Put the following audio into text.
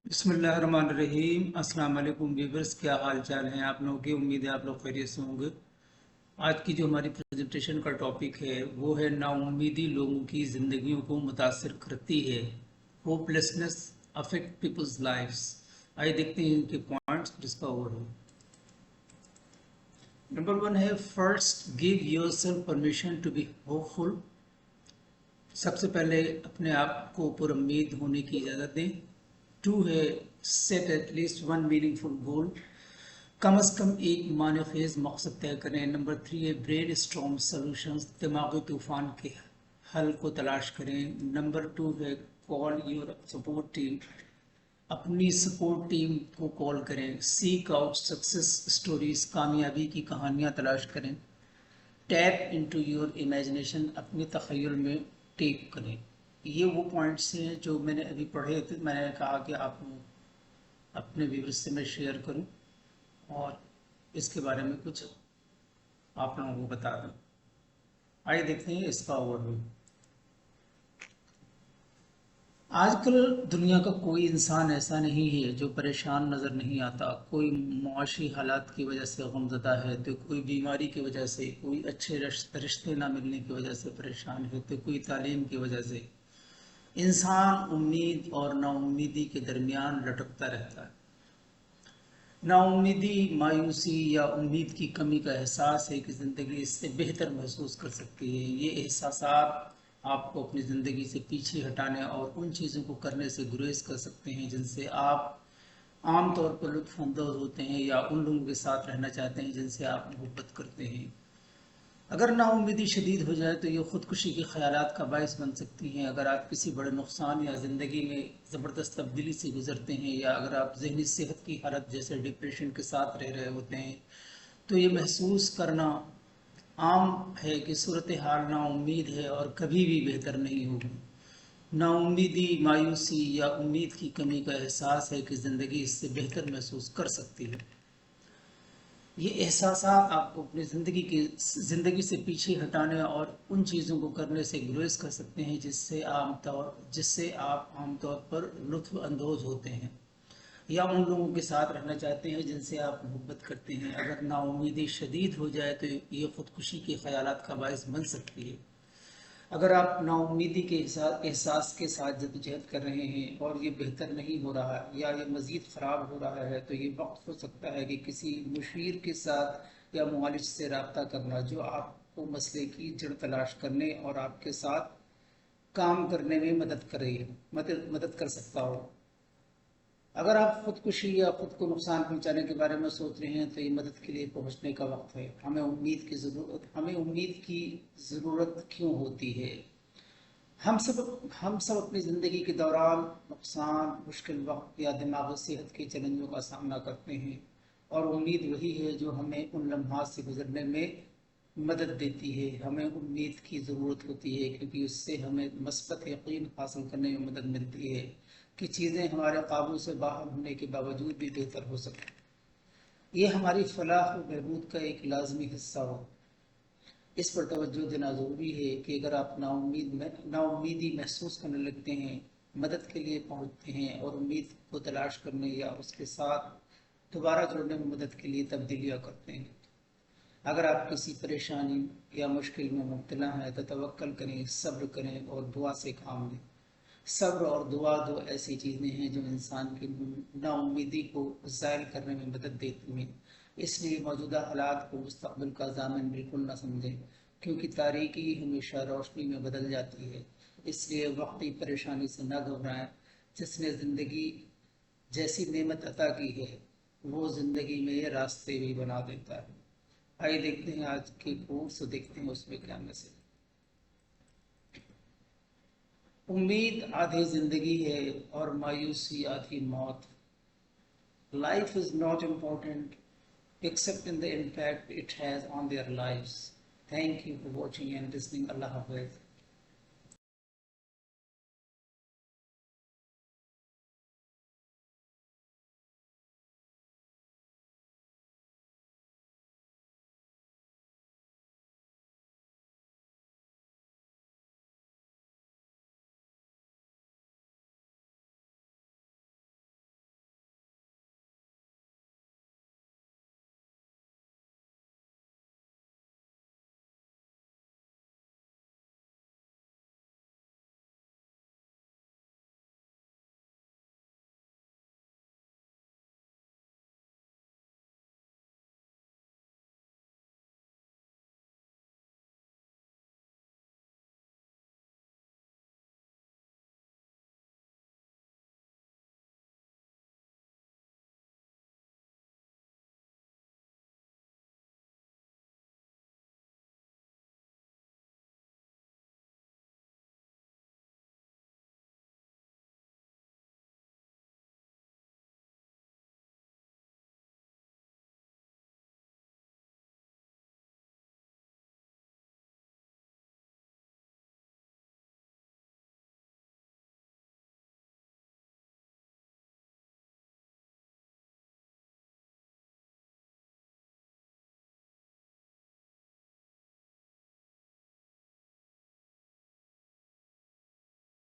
بسم اللہ الرحمن الرحیم۔ السلام علیکم ویورز، کیا حال چال ہیں آپ لوگوں کی؟ امید ہے آپ لوگ خیریت سے ہوں گے۔ آج کی جو ہماری پریزنٹیشن کا ٹاپک ہے وہ ہے نا امیدی لوگوں کی زندگیوں کو متاثر کرتی ہے۔ Hope lessons affect peoples lifes. آئیے دیکھتے ہیں ان کے پوائنٹس جس کا اوور ہے۔ نمبر 1 ہے first give yourself permission to be hopeful. سب سے پہلے اپنے آپ کو پر امید ہونے کی اجازت دیں۔ 2 ہے set at least one meaningful goal. کم از کم ایک معنی خیز مقصد طے کریں۔ نمبر 3 ہے برین اسٹارم سولوشنز، دماغی طوفان کے حل کو تلاش کریں۔ نمبر 2 ہے کال یور سپورٹ ٹیم، اپنی سپورٹ ٹیم کو کال کریں۔ سیک آؤٹ سکسیس اسٹوریز، کامیابی کی کہانیاں تلاش کریں۔ ٹیپ انٹو یور امیجنیشن، اپنی تخیل میں ٹیپ کریں۔ یہ وہ پوائنٹس ہیں جو میں نے ابھی پڑھے تھے۔ میں نے کہا کہ آپ اپنے ویورز سے میں شیئر کروں اور اس کے بارے میں کچھ آپ لوگوں کو بتا دوں۔ آئیے دیکھتے ہیں اس کا اوور ویو۔ آج کل دنیا کا کوئی انسان ایسا نہیں ہے جو پریشان نظر نہیں آتا۔ کوئی معاشی حالات کی وجہ سے غمزدہ ہے، تو کوئی بیماری کی وجہ سے، کوئی اچھے رشتے نہ ملنے کی وجہ سے پریشان ہے، تو کوئی تعلیم کی وجہ سے۔ انسان امید اور نا امیدی کے درمیان لٹکتا رہتا ہے۔ نا امیدی مایوسی یا امید کی کمی کا احساس ہے کہ زندگی اس سے بہتر محسوس کر سکتی ہے۔ یہ احساسات آپ کو اپنی زندگی سے پیچھے ہٹانے اور ان چیزوں کو کرنے سے گریز کر سکتے ہیں جن سے آپ عام طور پر لطف اندوز ہوتے ہیں، یا ان لوگوں کے ساتھ رہنا چاہتے ہیں جن سے آپ محبت کرتے ہیں۔ اگر نا امیدی شدید ہو جائے تو یہ خودکشی کے خیالات کا باعث بن سکتی ہیں۔ اگر آپ کسی بڑے نقصان یا زندگی میں زبردست تبدیلی سے گزرتے ہیں، یا اگر آپ ذہنی صحت کی حالت جیسے ڈپریشن کے ساتھ رہ رہے ہوتے ہیں، تو یہ محسوس کرنا عام ہے کہ صورتحال نا امید ہے اور کبھی بھی بہتر نہیں ہوگی۔ نا امیدی مایوسی یا امید کی کمی کا احساس ہے کہ زندگی اس سے بہتر محسوس کر سکتی ہے۔ یہ احساسات آپ کو اپنی زندگی سے پیچھے ہٹانے اور ان چیزوں کو کرنے سے گریز کر سکتے ہیں جس سے آپ عام طور پر لطف اندوز ہوتے ہیں، یا ان لوگوں کے ساتھ رہنا چاہتے ہیں جن سے آپ محبت کرتے ہیں۔ اگر نا امیدی شدید ہو جائے تو یہ خودکشی کے خیالات کا باعث بن سکتی ہے۔ اگر آپ نا امیدی کے احساس کے ساتھ جدوجہد کر رہے ہیں اور یہ بہتر نہیں ہو رہا یا یہ مزید خراب ہو رہا ہے، تو یہ وقت ہو سکتا ہے کہ کسی مشیر کے ساتھ یا معالج سے رابطہ کرنا جو آپ کو مسئلے کی جڑ تلاش کرنے اور آپ کے ساتھ کام کرنے میں مدد کر سکتا ہو۔ اگر آپ خودکشی یا خود کو نقصان پہنچانے کے بارے میں سوچ رہے ہیں تو یہ مدد کے لیے پہنچنے کا وقت ہے۔ ہمیں امید کی ضرورت کیوں ہوتی ہے؟ ہم سب اپنی زندگی کے دوران نقصان، مشکل وقت یا دماغی صحت کے چیلنجوں کا سامنا کرتے ہیں، اور امید وہی ہے جو ہمیں ان لمحات سے گزرنے میں مدد دیتی ہے۔ ہمیں امید کی ضرورت ہوتی ہے کیونکہ اس سے ہمیں مثبت یقین حاصل کرنے میں مدد ملتی ہے کہ چیزیں ہمارے قابو سے باہر ہونے کے باوجود بھی بہتر ہو سکیں۔ یہ ہماری فلاح و بہبود کا ایک لازمی حصہ ہو۔ اس پر توجہ دینا ضروری ہے کہ اگر آپ نا امیدی محسوس کرنے لگتے ہیں، مدد کے لیے پہنچتے ہیں اور امید کو تلاش کرنے یا اس کے ساتھ دوبارہ جڑنے میں مدد کے لیے تبدیلیاں کرتے ہیں۔ اگر آپ کسی پریشانی یا مشکل میں مبتلا ہیں تو توکل کریں، صبر کریں اور دعا سے کام لیں۔ صبر اور دعا دو ایسی چیزیں ہیں جو انسان کی نا امیدی کو زائل کرنے میں مدد دیتی ہیں۔ اس لیے موجودہ حالات کو مستقبل کا ضامن بالکل نہ سمجھیں، کیونکہ تاریکی ہمیشہ روشنی میں بدل جاتی ہے۔ اس لیے وقتی پریشانی سے نہ گھبرائیں۔ جس نے زندگی جیسی نعمت عطا کی ہے وہ زندگی میں راستے بھی بنا دیتا ہے۔ آئیے دیکھتے ہیں آج کے کورس، دیکھتے ہیں اس میں کیا میسج۔ امید آدھی زندگی ہے اور مایوسی آدھی موت۔ Life is not important except in the impact it has on their lives. Thank you for watching and listening. Allah Hafiz.